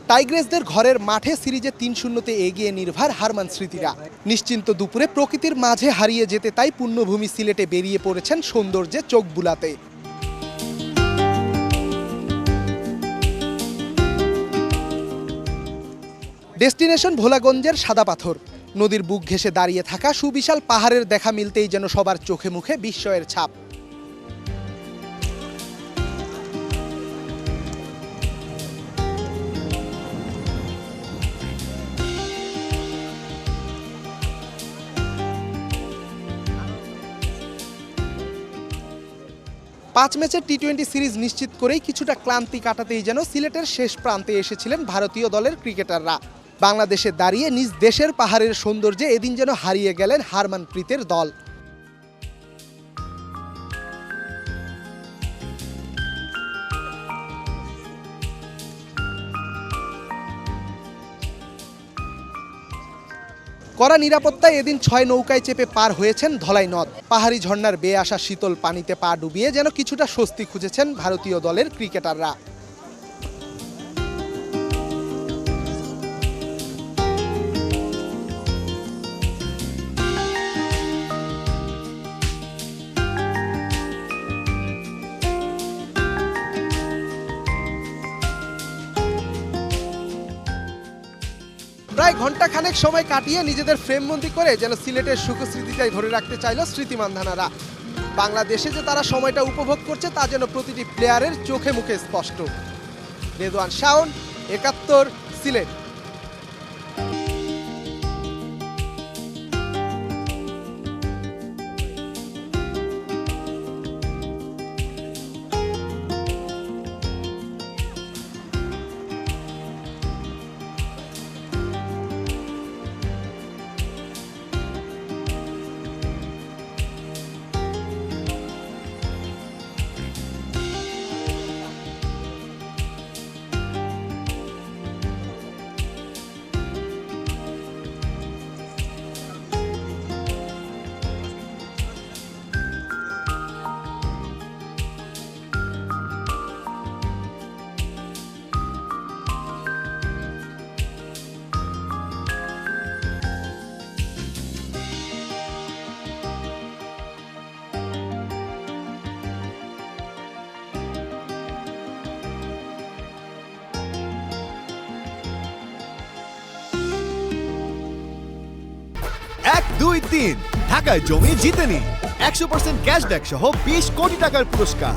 টাইগ্রেসদের ঘরের মাঠে সিরিজে ৩-০-তে এগিয়ে নির্ভার হারমান স্মৃতিরা। নিশ্চিন্ত দুপুরে প্রকৃতির মাঝে হারিয়ে যেতে তাই পুণ্যভূমি সিলেটে বেরিয়ে পড়েছেন সৌন্দর্যে চোখ বুলাতে। ডেস্টিনেশন ভোলাগঞ্জের সাদা পাথর নদীর বুক ঘেঁষে দাঁড়িয়ে থাকা সুবিশাল পাহাড়ের দেখা মিলতেই যেন সবার চোখে মুখে বিস্ময়ের ছাপ। পাঁচ ম্যাচের টি-20 সিরিজ নিশ্চিত করেই কিছুটা ক্লান্তি কাটাতেই যেন সিলেটের শেষ প্রান্তে এসেছিলেন ভারতীয় দলের ক্রিকেটাররা। বাংলাদেশে দাঁড়িয়ে নিজ দেশের পাহাড়ের সৌন্দর্যে এদিন যেন হারিয়ে গেলেন হারমানপ্রীতের দল। কড়া নিরাপত্তায় এদিন ৬ নৌকায় চেপে পার হয়েছেন ধলাই নদ। পাহাড়ি ঝর্ণার বেয়ে আসা শীতল পানিতে পা ডুবিয়ে যেন কিছুটা স্বস্তি খুঁজেছেন ভারতীয় দলের ক্রিকেটাররা। প্রায় ঘণ্টাখানেক সময় কাটিয়ে নিজেদের ফ্রেমবন্দি করে যেন সিলেটের সুখস্মৃতিটাই ধরে রাখতে চাইল স্মৃতিমানধানারা। বাংলাদেশে যে তারা সময়টা উপভোগ করছে তা যেন প্রতিটি প্লেয়ারের চোখে মুখে স্পষ্ট। রেদওয়ান শাওন, ৭১, সিলেট। এক, দুই, তিন ঢাকায় জমি জিতে নিন 100% ক্যাশব্যাক সহ 20 কোটি টাকার পুরস্কার।